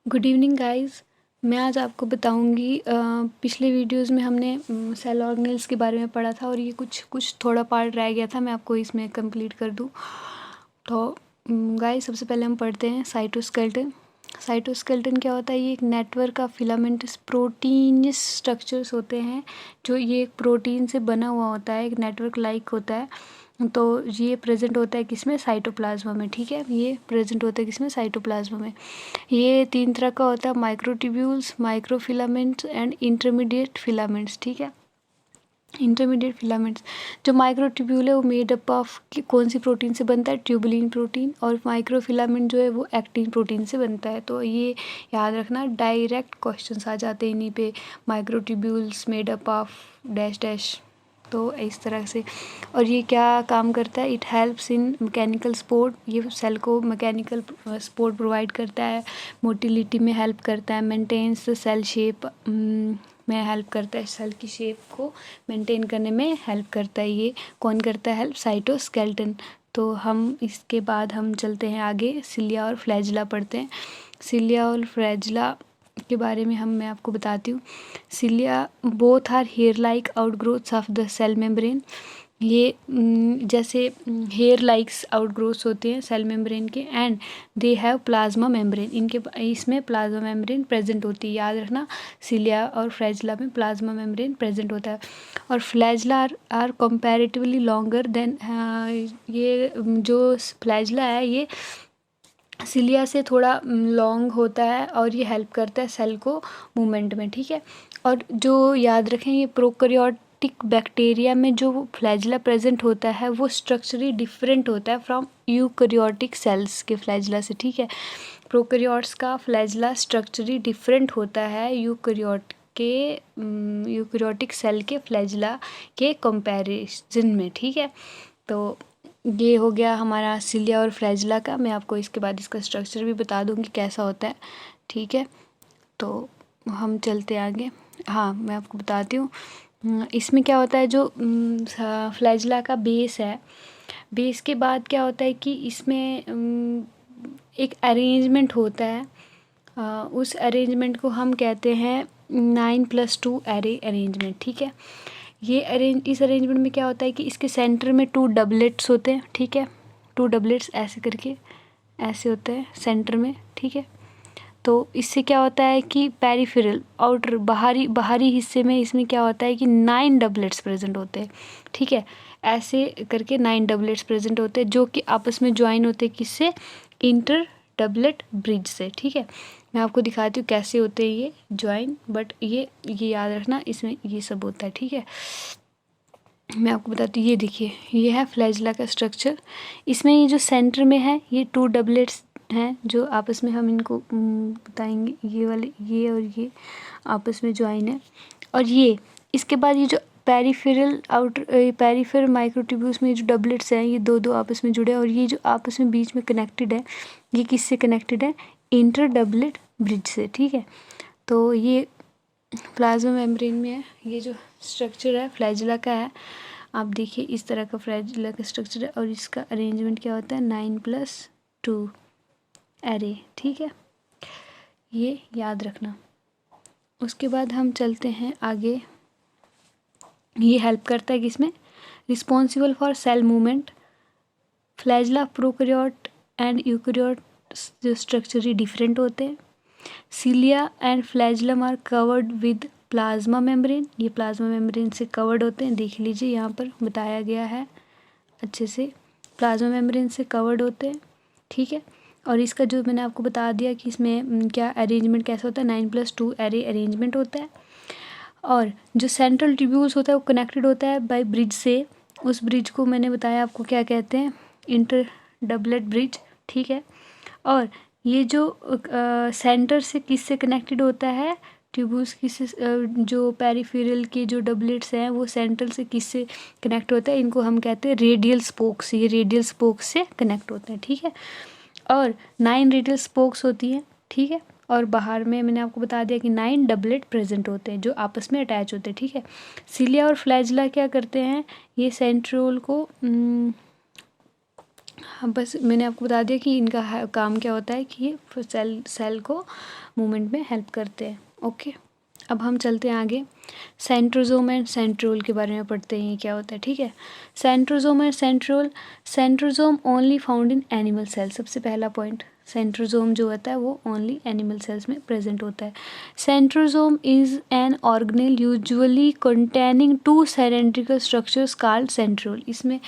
Good evening guys. मैं आज आपको बताऊंगी पिछले वीडियोस में हमने सेल ऑर्गेनेल्स के बारे में पढ़ा था और ये कुछ थोड़ा पार्ट रह गया था, मैं आपको इसमें कंप्लीट कर दूं। तो गाइस सबसे पहले हम पढ़ते हैं साइटोस्केलेटन। साइटोस्केलेटन क्या होता है? ये एक network of filamentous proteins structures होते हैं, जो ये एक प्रोटीन से बना हुआ होता है, एक नेटवर्क लाइक होता है। तो ये प्रेजेंट होता है किसमें? साइटोप्लाज्मा में। ठीक है, ये प्रेजेंट होता है किसमें? साइटोप्लाज्मा में। ये 3 तरह का होता है, microtubules, microfilaments and intermediate filaments. ठीक है, इंटरमीडिएट फिलामेंट्स। जो माइक्रोट्यूब्यूल है वो मेड अप ऑफ कौन सी प्रोटीन से बनता है? Tubulin protein. और माइक्रोफिलामेंट जो है वो एक्टिन प्रोटीन से बनता है। तो ये याद रखना, डायरेक्ट क्वेश्चंस आ जाते हैं इन्हीं पे। Microtubules made up of dash dash, तो इस तरह से। और ये क्या काम करता है? It helps in mechanical support. ये सेल को मैकेनिकल सपोर्ट प्रोवाइड करता है, मोटिलिटी में हेल्प करता है, मेंटेन्स द सेल शेप में हेल्प करता है, सेल की शेप को मेंटेन करने में हेल्प करता है। ये कौन करता है हेल्प? साइटोस्केलेटन। तो हम इसके बाद हम चलते हैं आगे, सिलिया और फ्लैजिला पढ़ते हैं। सिलिया और फ्लैजिला के बारे में मैं आपको बताती हूँ। Cilia both are hair like outgrowths of the cell membrane. ये जैसे हेयर लाइक्स आउटग्रोथ्स होते हैं सेल मेम्ब्रेन के, and they have plasma membrane. इसमें प्लाज्मा मेम्ब्रेन प्रेजेंट होती है। याद रखना, सिलिया और फ्लैजिला में प्लाज्मा मेम्ब्रेन प्रेजेंट होता है। और flagella are comparatively longer than, ये जो फ्लैजिला है ये सिलिया से थोड़ा लॉन्ग होता है और ये हेल्प करता है सेल को मूवमेंट में। ठीक है, और जो याद रखें, ये प्रोकैरियोटिक बैक्टीरिया में जो फ्लैजिला प्रेजेंट होता है वो स्ट्रक्चरली डिफरेंट होता है फ्रॉम यूकैरियोटिक सेल्स के फ्लैजिला से। ठीक है, प्रोकैरियोट्स का फ्लैजिला स्ट्रक्चरली डिफरेंट होता है यूकैरियोटिक सेल के फ्लैजिला के कंपैरिजन में। ठीक है, तो ये हो गया हमारा सिलिया और फ्लैजिला का। मैं आपको इसके बाद इसका स्ट्रक्चर भी बता दूंगी कैसा होता है। ठीक है, तो हम चलते आगे। हाँ, मैं आपको बताती हूँ इसमें क्या होता है। जो फ्लैजिला का बेस है, बेस के बाद क्या होता है कि इसमें एक अरेंजमेंट होता है। उस अरेंजमेंट को हम कहते हैं 9+2 एरे अरेंजमेंट। ठीक है, इस अरेंजमेंट में क्या होता है कि इसके सेंटर में 2 डबलेट्स होते हैं। ठीक है, 2 डबलेट्स ऐसे करके ऐसे होते हैं सेंटर में। ठीक है, तो इससे क्या होता है कि पेरिफेरल आउटर बाहरी हिस्से में इसमें क्या होता है कि 9 डबलेट्स प्रेजेंट होते हैं। ठीक है, ऐसे करके 9 डबलेट्स प्रेजेंट होते हैं, जो कि आपस में ज्वाइन होते हैं किससे? इंटर डबलेट ब्रिज से। ठीक है, मैं आपको दिखाती हूँ कैसे होते हैं ये ज्वाइन, बट ये याद रखना, इसमें ये सब होता है। ठीक है, मैं आपको बताती हूँ। ये देखिए, ये है फ्लैजिला का स्ट्रक्चर। इसमें ये जो सेंटर में है ये 2 डबलेट्स हैं, जो आपस में हम इनको बताएंगे, ये वाले, ये और ये आपस में ज्वाइन है। और ये इसके बाद ये जो पेरिफेरल माइक्रोट्यूब्यूल्स में जो डबलेट्स हैं, ये दो आपस में जुड़े हैं। और ये जो आपस में बीच में कनेक्टेड है, ये किससे कनेक्टेड है? इंटर डबलेट ब्रिज से। ठीक है, तो ये प्लाज्मा मेम्ब्रेन में है। ये जो स्ट्रक्चर है फ्लैजिला का है, आप देखिए इस तरह का फ्लैजिला का स्ट्रक्चर है। और इसका अरेंजमेंट क्या होता है? 9+2 एरे। ठीक है, ये याद रखना। उसके बाद हम चलते हैं आगे। ये हेल्प करता है किसमें? Responsible for cell movement. Flagella prokaryote and eukaryote जो स्ट्रक्चरली डिफरेंट होते हैं। Cilia and flagellum are covered with plasma membrane. ये प्लाज्मा मेम्ब्रेन से कवर्ड होते हैं, देख लीजिए यहाँ पर बताया गया है अच्छे से, प्लाज्मा मेम्ब्रेन से कवर्ड होते हैं। ठीक है, और इसका जो मैंने आपको बता दिया कि इसमें क्या अरेंजमेंट कैसा होता है, 9+2 एरे अरेंजमेंट होता है। और जो सेंट्रल ट्यूब्यूल्स होता है वो कनेक्टेड होता है बाय ब्रिज से। उस ब्रिज को मैंने बताया आपको क्या कहते हैं? Inter doublet bridge. ठीक है, और ये जो सेंटर से किससे कनेक्टेड होता है? ट्यूब्यूल्स किससे? जो पेरिफेरल के जो डबलेट्स हैं वो सेंट्रल से किससे कनेक्ट होता है? इनको हम कहते हैं रेडियल स्पोक्स। ये रेडियल स्पोक्स से कनेक्ट होते हैं। ठीक है, और 9 रेडियल स्पोक्स होती हैं। ठीक है, और बाहर में मैंने आपको बता दिया कि 9 डबलेट प्रेजेंट होते हैं जो आपस में अटैच होते हैं। ठीक है, सिलिया और फ्लैजिला क्या करते हैं? ये सेंट्रोल को हाँ, बस मैंने आपको बता दिया कि इनका काम क्या होता है कि ये सेल को मूवमेंट में हेल्प करते हैं। ओके, अब हम चलते हैं आगे। सेंट्रोजोम एंड सेंट्रोल के बारे में पढ़ते हैं, ये क्या होता है। ठीक है, centrosome and centriole. Centrosome only found in animal cell. सबसे पहला पॉइंट, सेंट्रोजोम जो होता है वो ओनली एनिमल सेल्स में प्रेजेंट होता है। Centrosome is an organelle usually containing 2 cylindrical structures called centriole. इसमें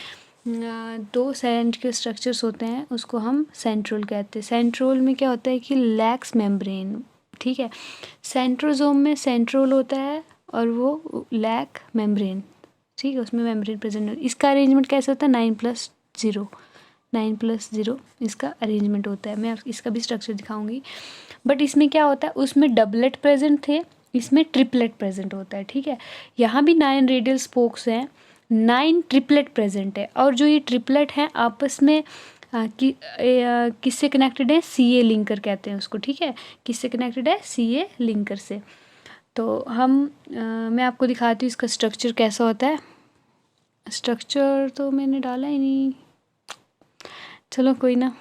2 सिलेंड्रिकल स्ट्रक्चर्स होते हैं, उसको हम सेंट्रोल कहते हैं। सेंट्रोल में क्या होता है कि लैक्स मेम्ब्रेन। ठीक है, सेंट्रोजोम में सेंट्रोल होता है और वो लैक मेम्ब्रेन। ठीक है, उसमें मेम्ब्रेन प्रेजेंट है। इसका अरेंजमेंट कैसे होता है, 9+0, 9+0 इसका अरेंजमेंट होता है। मैं इसका भी स्ट्रक्चर दिखाऊंगी। बट इसमें क्या होता है, उसमें डबलेट प्रेजेंट थे, इसमें ट्रिपलेट प्रेजेंट होता है। ठीक है, यहाँ भी 9 रेडियल स्पोक्स हैं, 9 ट्रिपलेट प्रेजेंट है। और जो ये ट्रिपलेट हैं आपस में किससे कनेक्टेड है, CA लिंकर कहते हैं उसको। ठीक है, किससे कनेक्टेड है, CA लिंकर से। तो मैं आपको दिखाती हूँ इसका स्ट्रक्चर कैसा होता है। स्ट्रक्चर तो मैंने डाला ही नहीं, चलो कोई ना।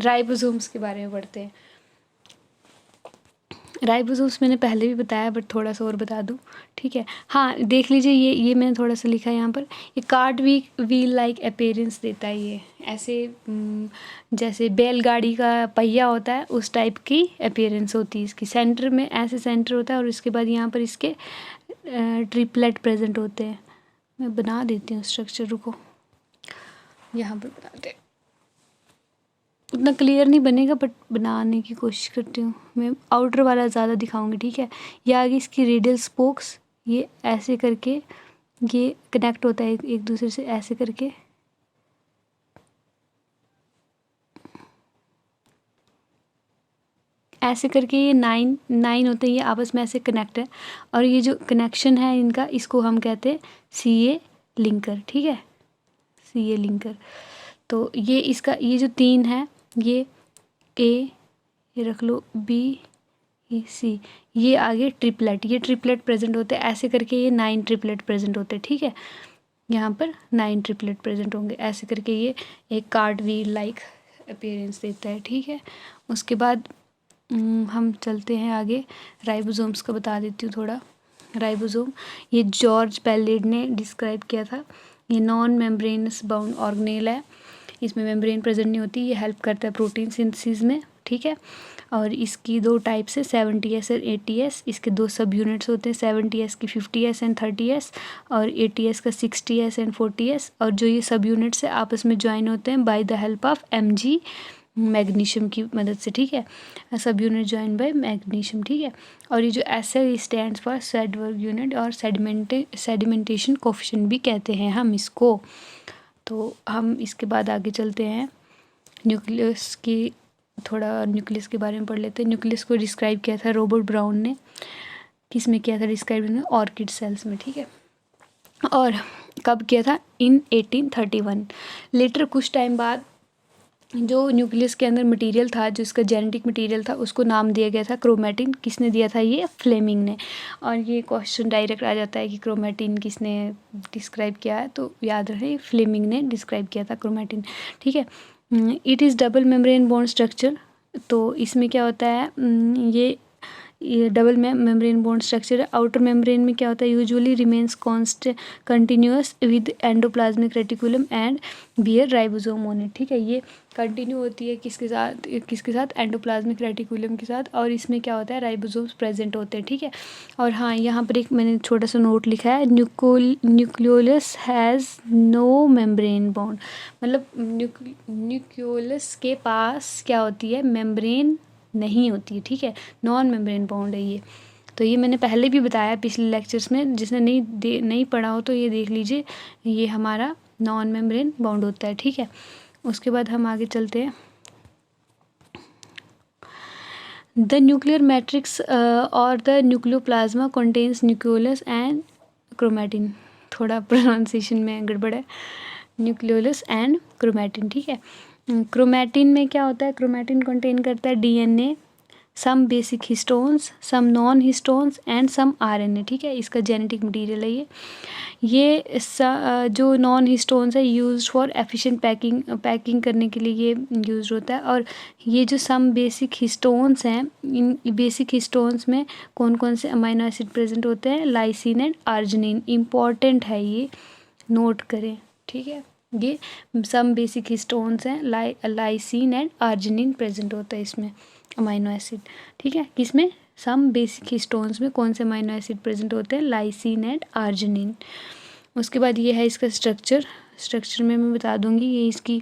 राइबोसोम्स के बारे में पढ़ते हैं। राइबोसोम्स मैंने पहले भी बताया, बट थोड़ा सा और बता दूँ। ठीक है, हाँ देख लीजिए, ये मैंने थोड़ा सा लिखा है यहाँ पर। ये कार्ड व्हील लाइक अपीयरेंस देता है। ये ऐसे जैसे बैलगाड़ी का पहिया होता है उस टाइप की अपीयरेंस होती है इसकी। सेंटर में ऐसे सेंटर होता है और इसके बाद यहाँ पर इसके ट्रिपलेट प्रेजेंट होते हैं। मैं बना देती हूँ स्ट्रक्चर, रुको यहाँ पर बनाते हैं। उतना क्लियर नहीं बनेगा बट बनाने की कोशिश करती हूँ। मैं आउटर वाला ज़्यादा दिखाऊंगी। ठीक है, ये आगे इसकी रेडियल स्पोक्स, ये ऐसे करके ये कनेक्ट होता है एक दूसरे से, ऐसे करके ये 9 होते हैं, ये आपस में ऐसे कनेक्ट है। और ये जो कनेक्शन है इनका, इसको हम कहते हैं CA लिंकर। ठीक है, CA लिंकर। तो ये इसका ये जो 3 है, ये A, ये रख लो B, ये C, ये आगे ट्रिपलेट, ये ट्रिपलेट प्रेजेंट होते हैं ऐसे करके। ये 9 ट्रिपलेट प्रेजेंट होते हैं। ठीक है, यहाँ पर 9 ट्रिपलेट प्रेजेंट होंगे ऐसे करके। ये एक कार्ड व्हील लाइक अपीयरेंस देता है। ठीक है, उसके बाद हम चलते हैं आगे। राइबोसोम्स का बता देती हूँ थोड़ा। राइबोसोम ये जॉर्ज पैलेड ने डिस्क्राइब किया था। ये नॉन मेम्ब्रेनस बाउंड ऑर्गेनेल है, इसमें मेम्ब्रेन प्रेजेंट नहीं होती। ये हेल्प करता है प्रोटीन सिंथेसिस में। ठीक है, और इसकी 2 टाइप्स है, 70S और 80S। इसके 2 सब यूनिट्स होते हैं, 70S की 50S एंड 30S और 80S का 60S एंड 40S। और जो ये सब यूनिट्स है आपस में ज्वाइन होते हैं by the help of Mg magnesium की मदद से। ठीक है, सब यूनिट ज्वाइन बाय मैग्नीशियम। ठीक है, और ये जो SI स्टैंड्स फॉर सैडबर्ग यूनिट और सेडिमेंटेशन कोफिशिएंट भी कहते हैं हम इसको। तो हम इसके बाद आगे चलते हैं। न्यूक्लियस की, थोड़ा न्यूक्लियस के बारे में पढ़ लेते हैं। न्यूक्लियस को डिस्क्राइब किया था रॉबर्ट ब्राउन ने। किस में किया था डिस्क्राइब, ऑर्किड सेल्स में। ठीक है, और कब किया था, इन 1831। लेटर कुछ टाइम बाद जो न्यूक्लियस के अंदर मटेरियल था, जो इसका जेनेटिक मटेरियल था, उसको नाम दिया गया था क्रोमैटिन। किसने दिया था, ये फ्लेमिंग ने। और ये क्वेश्चन डायरेक्ट आ जाता है कि क्रोमैटिन किसने डिस्क्राइब किया है, तो याद रहे फ्लेमिंग ने डिस्क्राइब किया था क्रोमैटिन। ठीक है, it is double membrane bound structure. तो इसमें क्या होता है, ये डबल मेम्ब्रेन बॉन्ड स्ट्रक्चर है। आउटर मेम्ब्रेन में क्या होता है, usually remains continuous with endoplasmic reticulum and bear ribosome on it. ठीक है, ये कंटिन्यू होती है किसके साथ, एंडोप्लाज्मिक रेटिकुलम के साथ। और इसमें क्या होता है, राइबोसोम्स प्रेजेंट होते हैं। ठीक है, और हाँ यहाँ पर एक मैंने छोटा सा नोट लिखा है, nucleolus has no membrane bound. मतलब न्यूक्लियोलस के पास क्या होती है, मेम्ब्रेन नहीं होती है। ठीक है, नॉन मेम्ब्रेन बाउंड है ये। तो ये मैंने पहले भी बताया पिछले लेक्चर्स में, जिसने नहीं पढ़ा हो तो ये देख लीजिए। ये हमारा नॉन मेम्ब्रेन बाउंड होता है। ठीक है, उसके बाद हम आगे चलते हैं। द न्यूक्लियर मैट्रिक्स और the nucleoplasm contains nucleolus and chromatin. थोड़ा प्रोनाउंसिएशन में गड़बड़ है, न्यूक्लियोलस एंड क्रोमैटिन। ठीक है, क्रोमैटिन में क्या होता है, क्रोमैटिन कंटेन करता है DNA, some basic histones, some non histones and some RNA. ठीक है, इसका जेनेटिक मटेरियल है ये जो नॉन हिस्टोन्स है यूज्ड फॉर एफिशिएंट पैकिंग करने के लिए ये यूज होता है। और ये जो सम बेसिक हिस्टोन्स हैं, इन बेसिक हिस्टोन्स में कौन कौन से अमाइनो एसिड प्रेजेंट होते हैं? Lysine and arginine. इम्पॉर्टेंट है, ये नोट करें। ठीक है, ये सम बेसिक हिस्टोन्स हैं, लाइसिन एंड आर्जिनिन प्रेजेंट होता है इसमें अमाइनो एसिड। ठीक है, किसमें? सम बेसिक हिस्टोन्स में कौन से अमाइनो एसिड प्रेजेंट होते हैं? Lysine and arginine. उसके बाद ये है इसका स्ट्रक्चर में मैं बता दूंगी। ये इसकी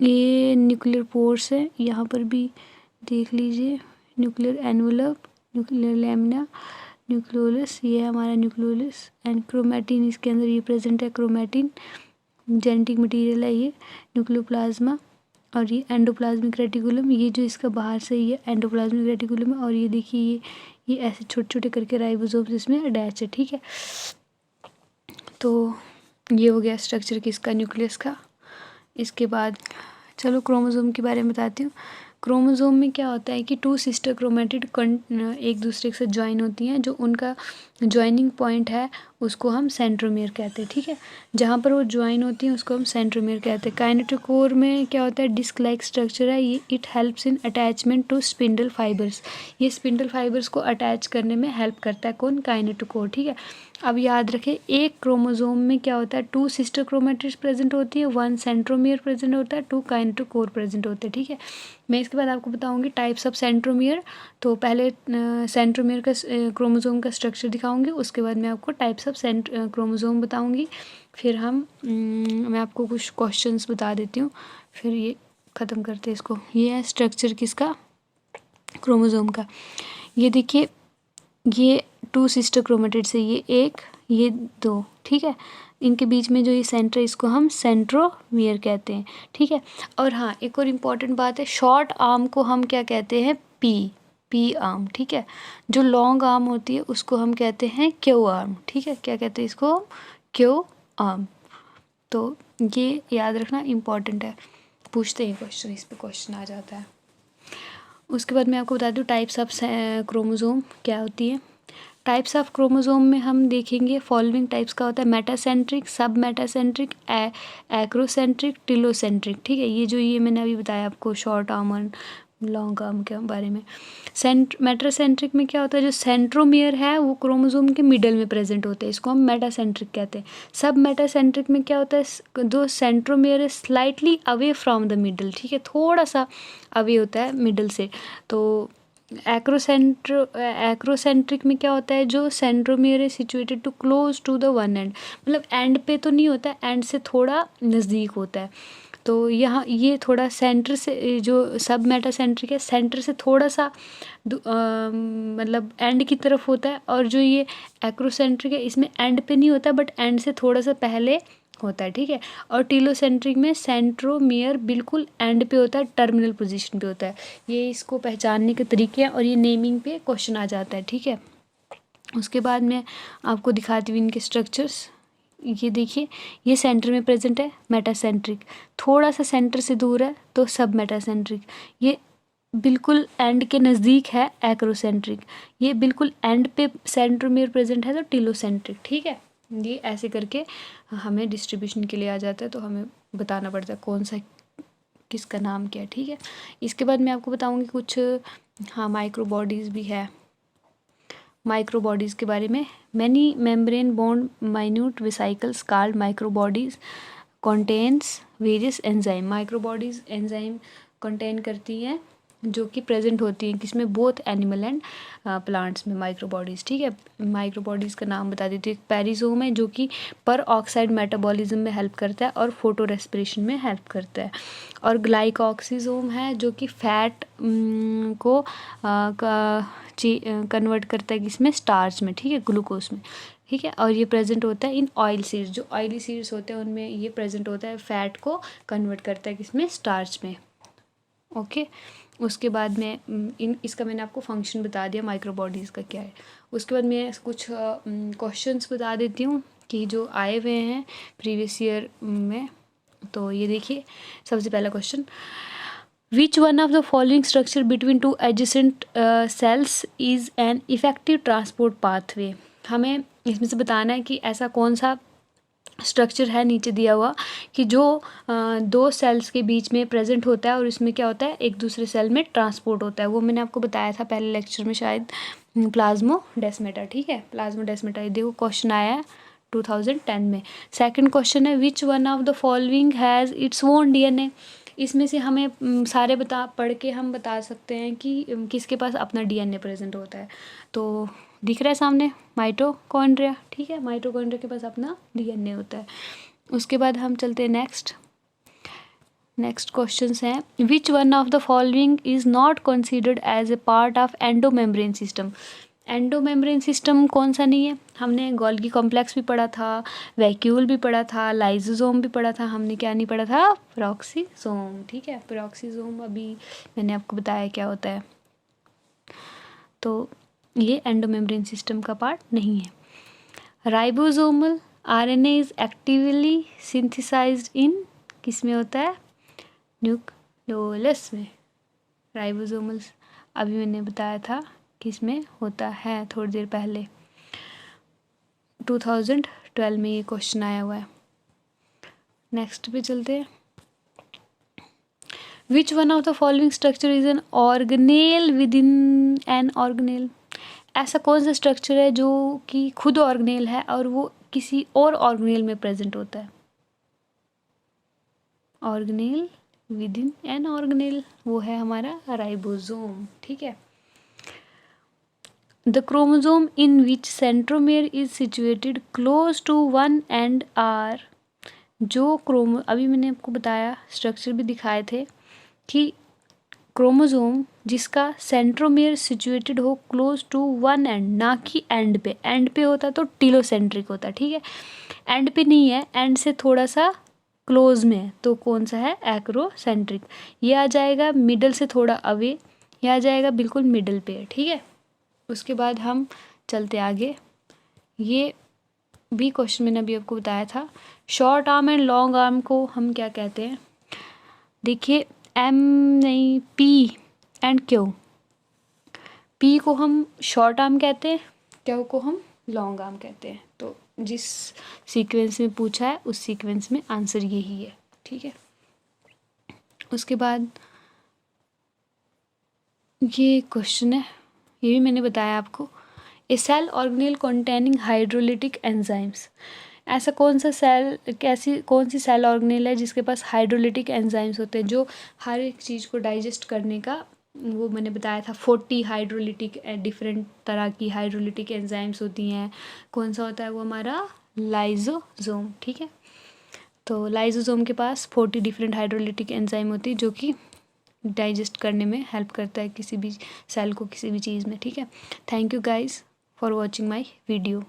ये न्यूक्लियर पोर्स है, यहाँ पर भी देख लीजिए। Nuclear envelope, nuclear lamina, nucleolus, ये है हमारा न्यूक्लियोलस। एंड क्रोमैटिन इसके अंदर ये प्रेजेंट है, क्रोमैटिन जेनेटिक मटेरियल है ये। न्यूक्लियोप्लाज्मा और ये एंडोप्लाज्मिक रेटिकुलम, ये जो इसका बाहर से ये एंडोप्लाज्मिक रेटिकुलम है। और ये देखिए ये ऐसे छोटे छोटे करके राइबोसोम्स इसमें अटैच है। ठीक है, तो ये हो गया स्ट्रक्चर किसका? न्यूक्लियस का। इसके बाद चलो क्रोमोसोम के बारे में बताती हूँ। क्रोमोसोम में क्या होता है कि 2 सिस्टर क्रोमेटिड एक दूसरे के साथ ज्वाइन होती हैं। जो उनका ज्वाइनिंग पॉइंट है उसको हम सेंट्रोमियर कहते हैं। ठीक है, जहाँ पर वो ज्वाइन होती हैं उसको हम सेंट्रोमियर कहते हैं। काइनेटोकोर में क्या होता है? डिस्क लाइक स्ट्रक्चर है ये। It helps in attachment to spindle fibres. ये स्पिंडल फाइबर्स को अटैच करने में हेल्प करता है कौन? काइनेटोकोर। ठीक है, अब याद रखें एक क्रोमोसोम में क्या होता है? 2 सिस्टर क्रोमेटिड्स प्रेजेंट होती है, 1 सेंट्रोमियर प्रेजेंट होता है, 2 काइनेटोकोर प्रेजेंट होते हैं। ठीक है, मैं इसके बाद आपको बताऊंगी टाइप्स ऑफ सेंट्रोमियर। तो पहले सेंट्रोमियर का क्रोमोसोम का स्ट्रक्चर दिखाऊंगी, उसके बाद मैं आपको टाइप्स ऑफ क्रोमोसोम बताऊंगी। फिर मैं आपको कुछ क्वेश्चंस बता देती हूँ, फिर ये ख़त्म करते हैं इसको। ये है स्ट्रक्चर किसका? क्रोमोसोम का। ये देखिए ये 2 सिस्टर क्रोमेटिड्स है, ये 1 ये 2। ठीक है, इनके बीच में जो ये सेंटर है इसको हम सेंट्रोमियर कहते हैं। ठीक है, और हाँ एक और इम्पॉर्टेंट बात है, शॉर्ट आर्म को हम क्या कहते हैं? P arm. ठीक है, जो लॉन्ग आर्म होती है उसको हम कहते हैं क्यू आर्म। ठीक है, क्या कहते हैं इसको? Q arm. तो ये याद रखना इम्पॉर्टेंट है, पूछते हैं क्वेश्चन, इस पर क्वेश्चन आ जाता है। उसके बाद मैं आपको बता दूँ टाइप्स ऑफ क्रोमोसोम क्या होती है। टाइप्स ऑफ क्रोमोसोम में हम देखेंगे फॉलोइंग टाइप्स का होता है: मेटासेंट्रिक, सब मेटासेंट्रिक, एक्रोसेंट्रिक, टिलोसेंट्रिक। ठीक है, ये मैंने अभी बताया आपको शॉर्ट आर्म और लॉन्ग आर्म के बारे में। मेटासेंट्रिक में क्या होता है? जो सेंट्रोमियर है वो क्रोमोसोम के मिडल में प्रेजेंट होते हैं, इसको हम मेटासेंट्रिक कहते हैं। सब मेटासेंट्रिक में क्या होता है? जो सेंट्रोमियर है slightly away from the middle. ठीक है, थोड़ा सा अवे होता है मिडल से। तो एक्रोसेंट्रिक में क्या होता है? जो सेंट्रोमियर है situated to close to the one end, मतलब एंड पे तो नहीं होता, एंड से थोड़ा नज़दीक होता है। तो यहाँ ये थोड़ा सेंटर से, जो सब मेटासेंट्रिक है सेंटर से थोड़ा सा मतलब एंड की तरफ होता है। और जो ये एक्रोसेंट्रिक है इसमें एंड पे नहीं होता बट एंड से थोड़ा सा पहले होता है। ठीक है, और टिलोसेंट्रिक में सेंट्रोमियर बिल्कुल एंड पे होता है, टर्मिनल पोजीशन पे होता है। ये इसको पहचानने के तरीके हैं और ये नेमिंग पे क्वेश्चन आ जाता है। ठीक है, उसके बाद मैं आपको दिखाती हूँ इनके स्ट्रक्चर्स। ये देखिए ये सेंटर में प्रेजेंट है मेटासेंट्रिक, थोड़ा सा सेंटर से दूर है तो सब मेटासेंट्रिक। ये बिल्कुल एंड के नज़दीक है एक्रोसेंट्रिक, ये बिल्कुल एंड पे सेंट्रोमियर प्रेजेंट है तो टिलोसेंट्रिक। ठीक है, ये ऐसे करके हमें डिस्ट्रीब्यूशन के लिए आ जाता है, तो हमें बताना पड़ता है कौन सा किसका नाम क्या है। ठीक है, इसके बाद मैं आपको बताऊंगी कुछ माइक्रो बॉडीज़ भी है। माइक्रो बॉडीज़ के बारे में, many membrane bond minute vesicles called micro bodies contains various enzyme. Micro bodies enzyme contain करती हैं जो कि प्रेजेंट होती हैं किसमें? बोथ एनिमल एंड प्लांट्स में माइक्रो बॉडीज़। ठीक है, माइक्रो बॉडीज़ का नाम बता देती हूँ। एक पेरिसोम है जो कि पर ऑक्साइड मेटाबॉलिज्म में हेल्प करता है और फोटो रेस्पिरेशन में हेल्प करता है। और ग्लाइकोक्सिसोम है जो कि फैट को कन्वर्ट करता है किसमें? स्टार्च में। ठीक है, ग्लूकोज में। ठीक है, और ये प्रेजेंट होता है इन ऑयल सीड्स, जो ऑयली सीड्स होते हैं उनमें ये प्रेजेंट होता है, फैट को कन्वर्ट करता है किसमें? स्टार्च में। ओके, उसके बाद में इसका मैंने आपको फंक्शन बता दिया माइक्रो बॉडीज़ का क्या है। उसके बाद मैं कुछ क्वेश्चंस बता देती हूँ कि जो आए हुए हैं प्रीवियस ईयर में। तो ये देखिए सबसे पहला question, which one of the following structure between two adjacent sales is an effective transport pathway. हमें इसमें से बताना है कि ऐसा कौन सा स्ट्रक्चर है नीचे दिया हुआ कि जो दो सेल्स के बीच में प्रेजेंट होता है और इसमें क्या होता है, एक दूसरे सेल में ट्रांसपोर्ट होता है। वो मैंने आपको बताया था पहले लेक्चर में शायद, प्लाज्मोडेस्माटा। ठीक है, प्लाज्मोडेस्माटा। ये देखो क्वेश्चन आया है 2010 में। सेकंड क्वेश्चन है विच one of the following has its own DNA. इसमें से हमें सारे पढ़ के हम बता सकते हैं कि किसके पास अपना डीएनए प्रेजेंट होता है। तो दिख रहा है सामने, माइटोकॉन्ड्रिया। ठीक है, माइटोकॉन्ड्रिया के पास अपना डीएनए होता है। उसके बाद हम चलते हैं नेक्स्ट क्वेश्चंस हैं which one of the following is not considered as a part of endomembrane system. Endomembrane system कौन सा नहीं है? हमने गोल्गी कॉम्प्लेक्स भी पढ़ा था, वैक्यूल भी पढ़ा था, लाइसोसोम भी पढ़ा था। हमने क्या नहीं पढ़ा था? पेरोक्सीसोम। ठीक है, पेरोक्सीसोम अभी मैंने आपको बताया क्या होता है। तो ये एंडोमेम्ब्रेन सिस्टम का पार्ट नहीं है। Ribosomal RNA is actively synthesised in किस में होता है? न्यूक्लियोलस में। राइबोसोमल अभी मैंने बताया था किस में होता है थोड़ी देर पहले, 2012 में ये क्वेश्चन आया हुआ है। नेक्स्ट पे चलते हैं। Which one of the following structure is an organelle within an organelle. ऐसा कौन सा स्ट्रक्चर है जो कि खुद ऑर्गेनेल है और वो किसी और ऑर्गेनेल में प्रेजेंट होता है? Organelle within an organelle, वो है हमारा राइबोसोम। ठीक है। The chromosome in which centromere is situated close to one end are. जो अभी मैंने आपको बताया, स्ट्रक्चर भी दिखाए थे कि क्रोमोसोम जिसका सेंट्रोमेयर सिचुएटेड हो क्लोज टू वन एंड, ना कि एंड पे। एंड पे होता तो टीलोसेंट्रिक होता। ठीक है, एंड पे नहीं है, एंड से थोड़ा सा क्लोज में है, तो कौन सा है? एक्रोसेंट्रिक। ये आ जाएगा मिडल से थोड़ा अवे, ये आ जाएगा बिल्कुल मिडल पे। ठीक है, उसके बाद हम चलते आगे। ये भी क्वेश्चन मैंने अभी आपको बताया था। Short arm and long arm को हम क्या कहते हैं? देखिए, एम नहीं, पी एंड क्यू। पी को हम शॉर्ट आर्म कहते हैं, क्यू को हम लॉन्ग आर्म कहते हैं। तो जिस सीक्वेंस में पूछा है उस सीक्वेंस में आंसर यही है। ठीक है, उसके बाद ये क्वेश्चन है, ये भी मैंने बताया आपको। A cell organelle containing hydrolytic enzymes. ऐसा कौन सा कौन सी सेल ऑर्गेनेल है जिसके पास हाइड्रोलिटिक एंजाइम्स होते हैं, जो हर एक चीज़ को डाइजेस्ट करने का, वो मैंने बताया था 40 हाइड्रोलिटिक डिफरेंट तरह की हाइड्रोलिटिक एंजाइम्स होती हैं। कौन सा होता है? वो हमारा लाइसोसोम। ठीक है, तो लाइसोसोम के पास 40 डिफरेंट हाइड्रोलिटिक एंजाइम होती है जो कि डाइजेस्ट करने में हेल्प करता है किसी भी सेल को, किसी भी चीज़ में। ठीक है, thank you guys for watching my video.